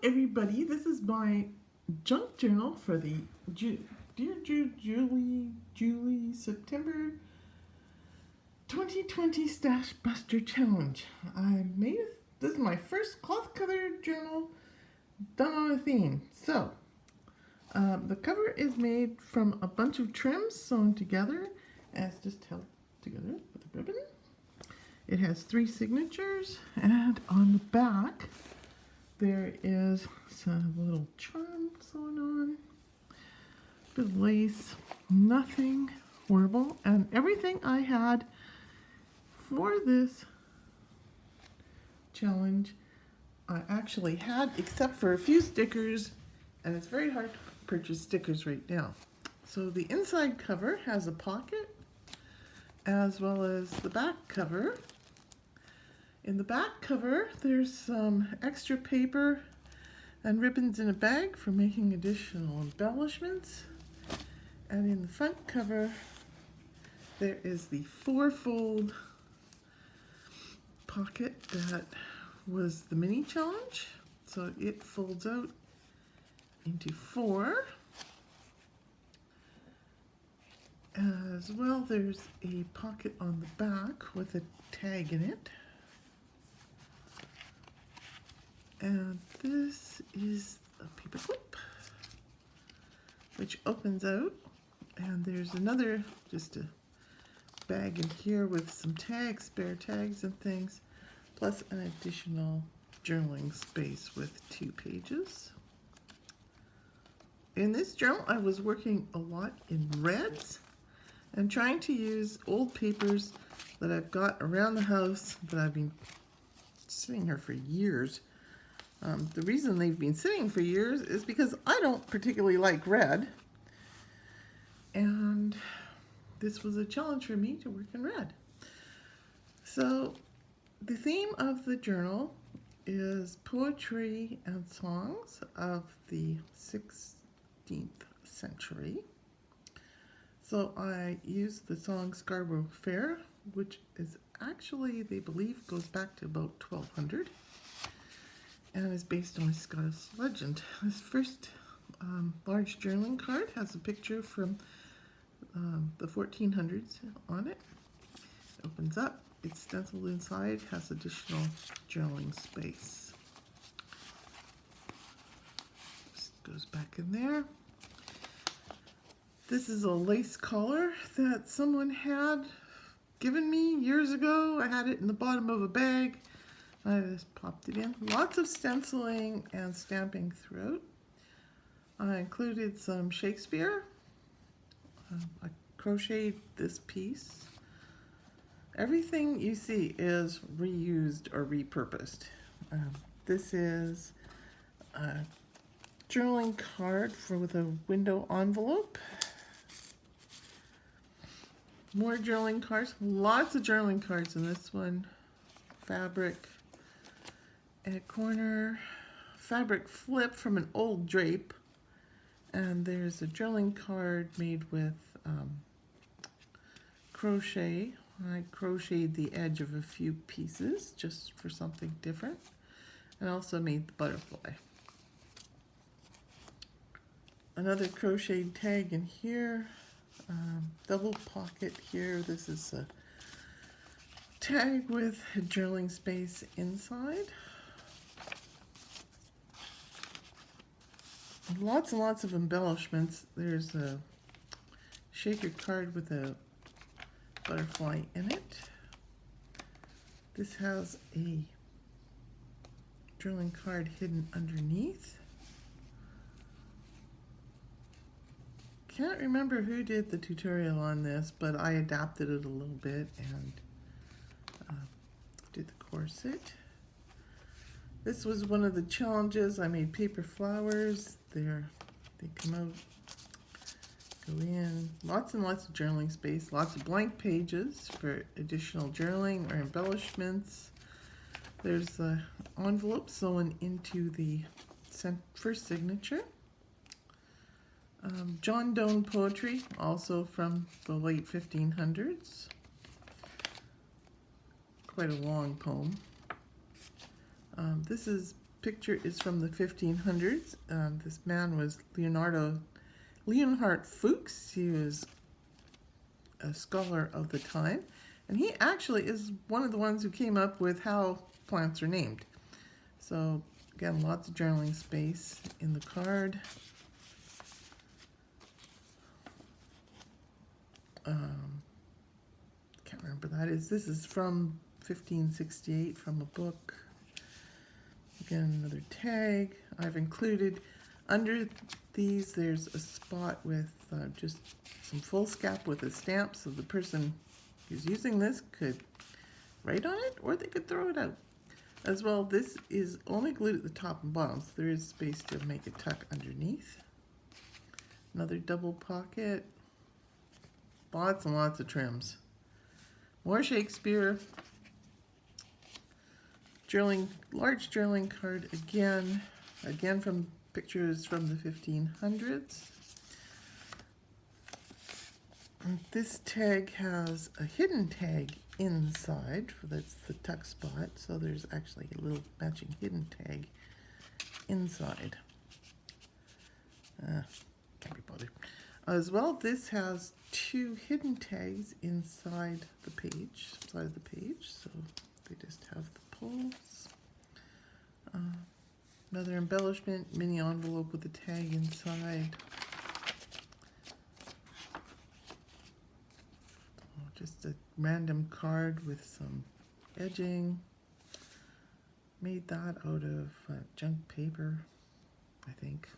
everybody. This is my junk journal for the Julie September 2020 Stash Buster Challenge. This is my first cloth cover journal done on a theme. So, the cover is made from a bunch of trims sewn together and it's just held together with a ribbon. It has 3 signatures, and on the back there is some little charm sewn on, bit of lace, nothing horrible, and everything I had for this challenge I actually had, except for a few stickers, and it's very hard to purchase stickers right now. So the inside cover has a pocket as well as the back cover. In the back cover, there's some extra paper and ribbons in a bag for making additional embellishments. And in the front cover, there is the 4-fold pocket that was the mini challenge. So it folds out into 4. As well, there's a pocket on the back with a tag in it. And this is a paper clip, which opens out, and there's another, just a bag in here with some tags, spare tags and things, plus an additional journaling space with 2 pages. In this journal, I was working a lot in reds and trying to use old papers that I've got around the house that I've been sitting here for years. The reason they've been sitting for years is because I don't particularly like red, and this was a challenge for me to work in red. So the theme of the journal is poetry and songs of the 16th century. So I used the song Scarborough Fair, which is actually, they believe, goes back to about 1200. And is based on a Scottish legend. This first large journaling card has a picture from the 1400s on it. It opens up, it's stenciled inside, has additional journaling space. Just goes back in there. This is a lace collar that someone had given me years ago. I had it in the bottom of a bag. I just popped it in. Lots of stenciling and stamping throughout. I included some Shakespeare. I crocheted this piece. Everything you see is reused or repurposed. This is a journaling card with a window envelope. More journaling cards. Lots of journaling cards in this one. Fabric. A corner fabric flip from an old drape, and there's a journaling card made with crochet. I crocheted the edge of a few pieces just for something different, and also made the butterfly. Another crocheted tag in here, double pocket here. This is a tag with a journaling space inside. Lots and lots of embellishments. There's a shaker card with a butterfly in it. This has a journaling card hidden underneath. Can't remember who did the tutorial on this, but I adapted it a little bit and did the corset. This was one of the challenges. I made paper flowers. They come out, go in. Lots and lots of journaling space. Lots of blank pages for additional journaling or embellishments. There's an envelope sewn into the first signature. John Donne poetry, also from the late 1500s. Quite a long poem. This is picture is from the 1500s. This man was Leonhard Fuchs. He was a scholar of the time, and he actually is one of the ones who came up with how plants are named. So again, lots of journaling space in the card. Can't remember that is. This is from 1568 from a book. Again, another tag. I've included under these, there's a spot with just some foolscap with a stamp, so the person who's using this could write on it or they could throw it out. As well, this is only glued at the top and bottom, so there is space to make a tuck underneath. Another double pocket. Lots and lots of trims. More Shakespeare. Large journaling card again from pictures from the 1500s. And this tag has a hidden tag inside, that's the tuck spot, so there's actually a little matching hidden tag inside. Can't be bothered. As well, this has two hidden tags inside the page, so they just have the pulls. Another embellishment, mini envelope with a tag inside. Just a random card with some edging. Made that out of junk paper, I think.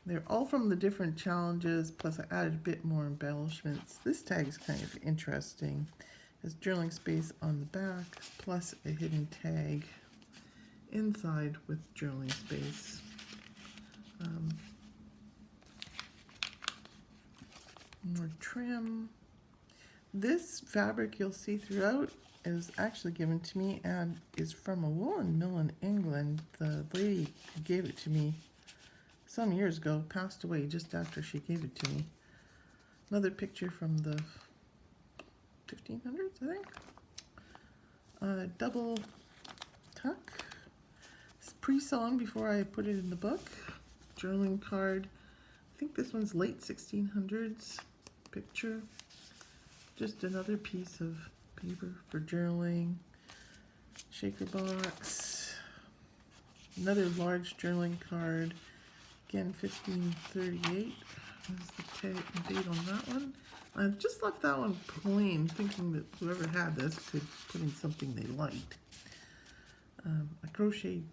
They're all from the different challenges, plus I added a bit more embellishments. This tag is kind of interesting. There's journaling space on the back, plus a hidden tag inside with journaling space. More trim. This fabric you'll see throughout is actually given to me and is from a woolen mill in England. The lady who gave it to me some years ago passed away just after she gave it to me. Another picture from the 1500s, I think. Double tuck. It's pre-sewn before I put it in the book. Journaling card. I think this one's late 1600s picture. Just another piece of paper for journaling. Shaker box. Another large journaling card. Again, 1538 is the date on that one. I've just left that one plain, thinking that whoever had this could put in something they liked. I crocheted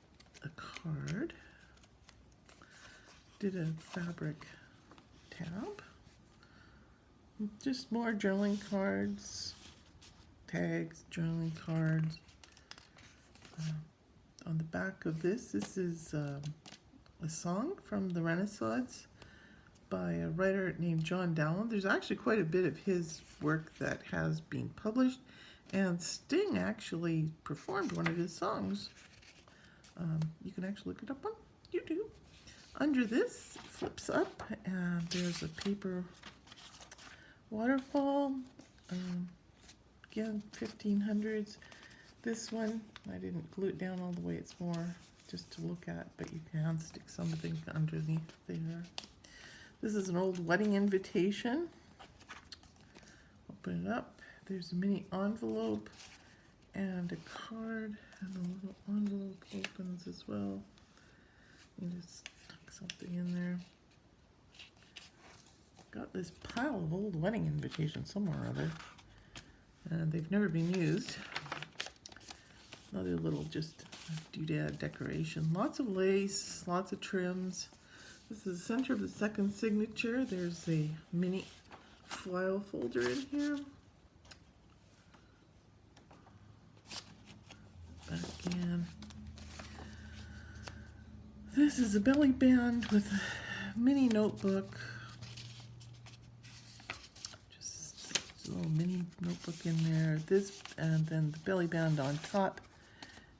a card. Did a fabric tab. Just more journaling cards, tags, journaling cards. On the back of this is a song from the Renaissance by a writer named John Dowland. There's actually quite a bit of his work that has been published, and Sting actually performed one of his songs. You can actually look it up on YouTube. Under this, it flips up, and there's a paper waterfall. Again, 1500s. This one, I didn't glue it down all the way, it's more just to look at, but you can stick something underneath there. This is an old wedding invitation. Open it up. There's a mini envelope and a card, and a little envelope opens as well. You just tuck something in there. Got this pile of old wedding invitations somewhere or other, and they've never been used. Another little just doodad decoration. Lots of lace, lots of trims. This is the center of the second signature. There's a mini file folder in here. Back in. This is a belly band with a mini notebook. Just a little mini notebook in there. This, and then the belly band on top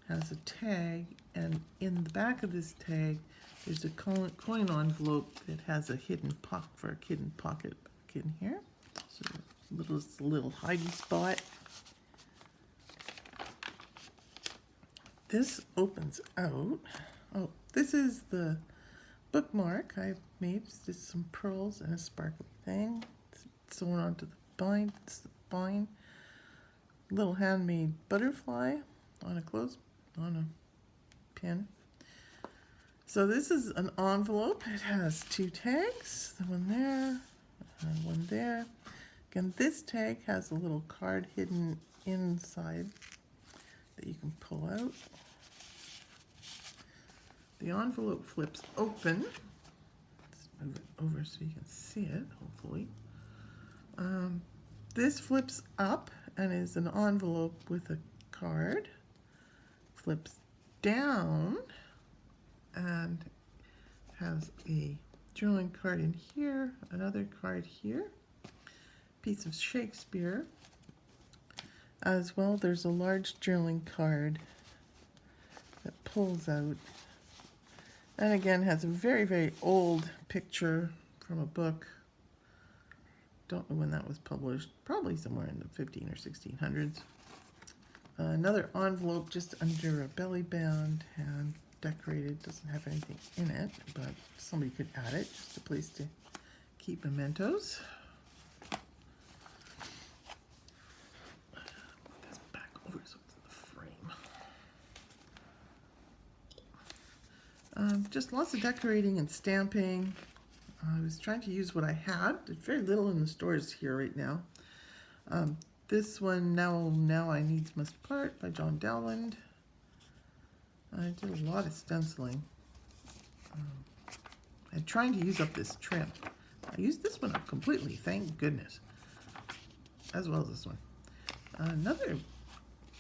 has a tag, and in the back of this tag there's a coin envelope that has a hidden pocket back in here. So little hidey spot. this opens out. Oh, this is the bookmark I made. It's just some pearls and a sparkly thing. It's sewn onto the spine. Little handmade butterfly on a pin. So this is an envelope. It has two tags, the one there and one there. Again, this tag has a little card hidden inside that you can pull out. The envelope flips open. Let's move it over so you can see it, hopefully. This flips up and is an envelope with a card. Flips down and has a journaling card in here, another card here, piece of Shakespeare. As well, there's a large journaling card that pulls out, and again has a very, very old picture from a book. Don't know when that was published, probably somewhere in the 15 or 1600s. Another envelope just under a belly band and decorated, doesn't have anything in it, but somebody could add it, just a place to keep mementos. Move this back over so it's in the frame. Just lots of decorating and stamping. I was trying to use what I had. There's very little in the stores here right now. This one, Now I Needs Must Part by John Dowland. I did a lot of stenciling. I'm trying to use up this trim. I used this one up completely, thank goodness. As well as this one. Another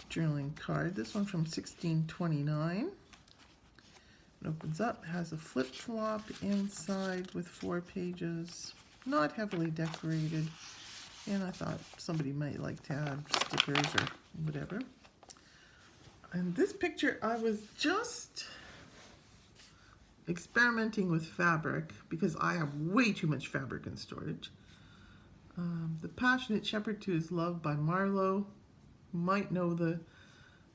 journaling card, this one from 1629. It opens up, has a flip-flop inside with 4 pages, not heavily decorated, and I thought somebody might like to add stickers or whatever. And this picture, I was just experimenting with fabric because I have way too much fabric in storage. The Passionate Shepherd to His Love by Marlowe. You might know the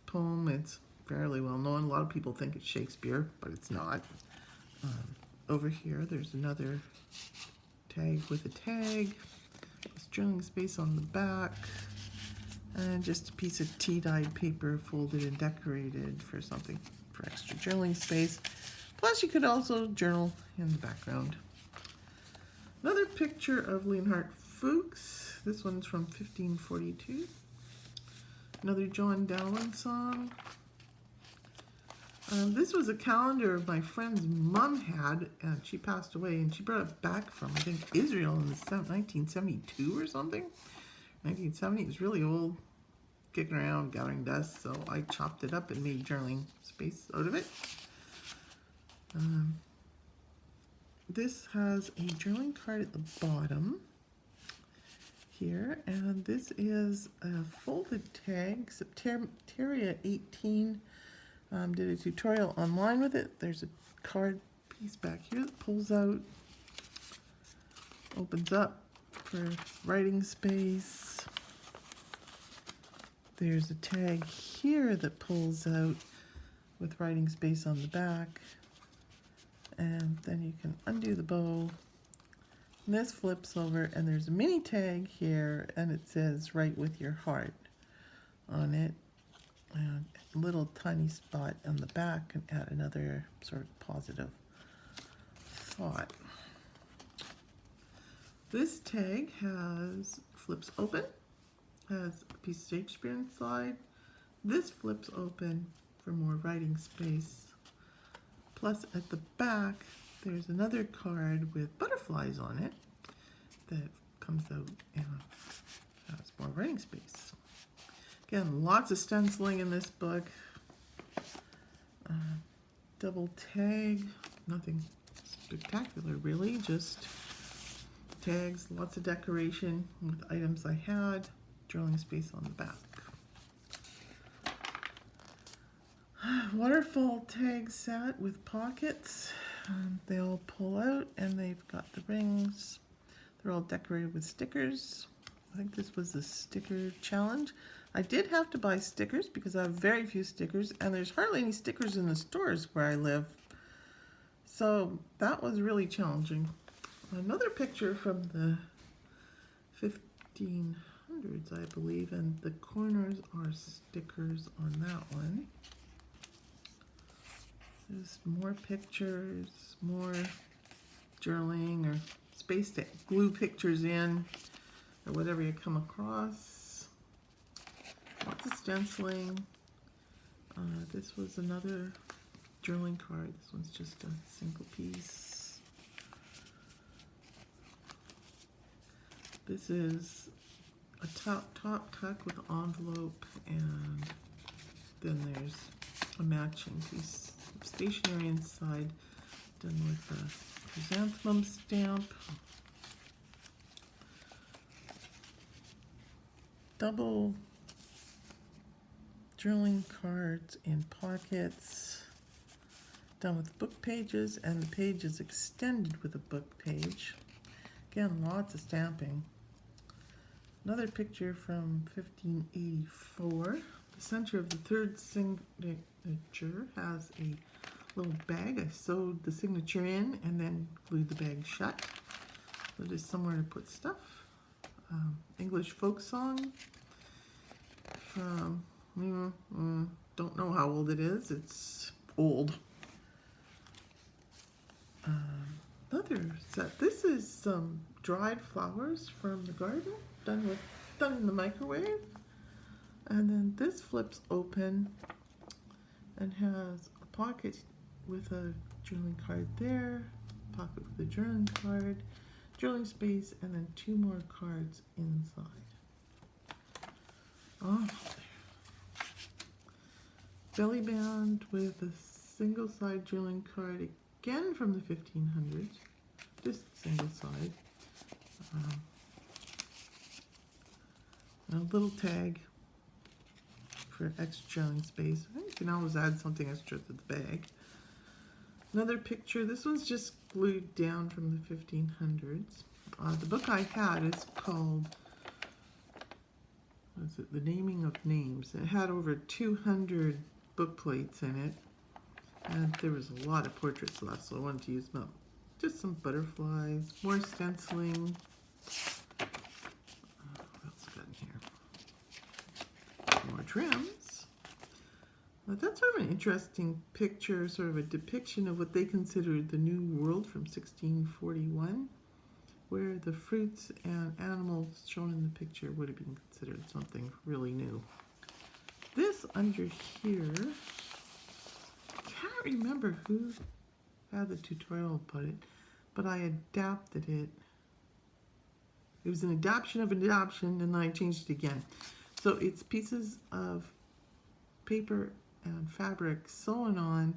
poem. It's fairly well known. A lot of people think it's Shakespeare, but it's not. Over here, there's another tag with a tag. There's journaling space on the back. And just a piece of tea-dyed paper folded and decorated for something for extra journaling space. Plus, you could also journal in the background. Another picture of Leonhardt Fuchs. This one's from 1542. Another John Dowland song. This was a calendar my friend's mom had, and she passed away, and she brought it back from, I think, Israel in 1972 or something. 1970, it was really old, kicking around, gathering dust, so I chopped it up and made journaling space out of it. This has a journaling card at the bottom here, and this is a folded tag. Septeria 18 did a tutorial online with it. There's a card piece back here that pulls out, opens up for writing space. There's a tag here that pulls out with writing space on the back. And then you can undo the bow. And this flips over, and there's a mini tag here, and it says "Write with your heart" on it. And a little tiny spot on the back can add another sort of positive thought. This tag flips open, has a piece of Shakespeare inside. This flips open for more writing space. Plus, at the back, there's another card with butterflies on it that comes out and has more writing space. Again, lots of stenciling in this book. Double tag, nothing spectacular really, just tags, lots of decoration with items I had, journaling space on the back. Waterfall tag set with pockets. They all pull out and they've got the rings. They're all decorated with stickers. I think this was a sticker challenge. I did have to buy stickers because I have very few stickers, and there's hardly any stickers in the stores where I live. So that was really challenging. Another picture from the 1500s, I believe, and the corners are stickers on that one. Just more pictures, more journaling or space to glue pictures in, or whatever you come across. Lots of stenciling. This was another journaling card. This one's just a single piece. This is a top tuck with an envelope, and then there's a matching piece of stationery inside, done with a chrysanthemum stamp. Double journaling cards in pockets, done with book pages, and the page is extended with a book page. Again, lots of stamping. Another picture from 1584. The center of the third signature has a little bag. I sewed the signature in and then glued the bag shut. So there's somewhere to put stuff. English folk song from, don't know how old it is. It's old. Another set. This is some dried flowers from the garden, done in the microwave. And then this flips open and has a pocket with a journaling card there, pocket with a journaling card, journaling space, and then two more cards inside. Oh, there. Belly band with a single side journaling card, again from the 1500s, just single side. A little tag for extra journaling space. I think you can always add something extra to the bag. Another picture. This one's just glued down from the 1500s. The book I had is called, what is it? The Naming of Names. It had over 200 book plates in it, and there was a lot of portraits left, so I wanted to use them up. Just some butterflies, more stenciling. What else got in here? More trims. That's sort of an interesting picture, sort of a depiction of what they considered the New World from 1641, where the fruits and animals shown in the picture would have been considered something really new. This under here, I can't remember who had the tutorial about it, but I adapted it. It was an adaptation of an adaptation, and then I changed it again. So it's pieces of paper and fabric sewn on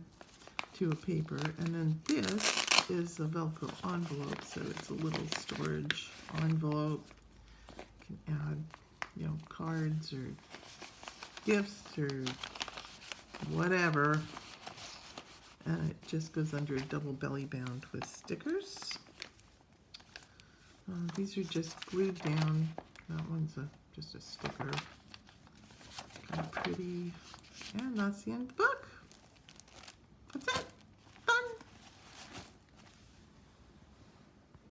to a paper, and then this is a Velcro envelope, so it's a little storage envelope. You can add, cards or gifts or whatever, and it just goes under a double belly band with stickers. These are just glued down. That one's just a sticker. Kind of pretty. And that's the end of the book. That's it.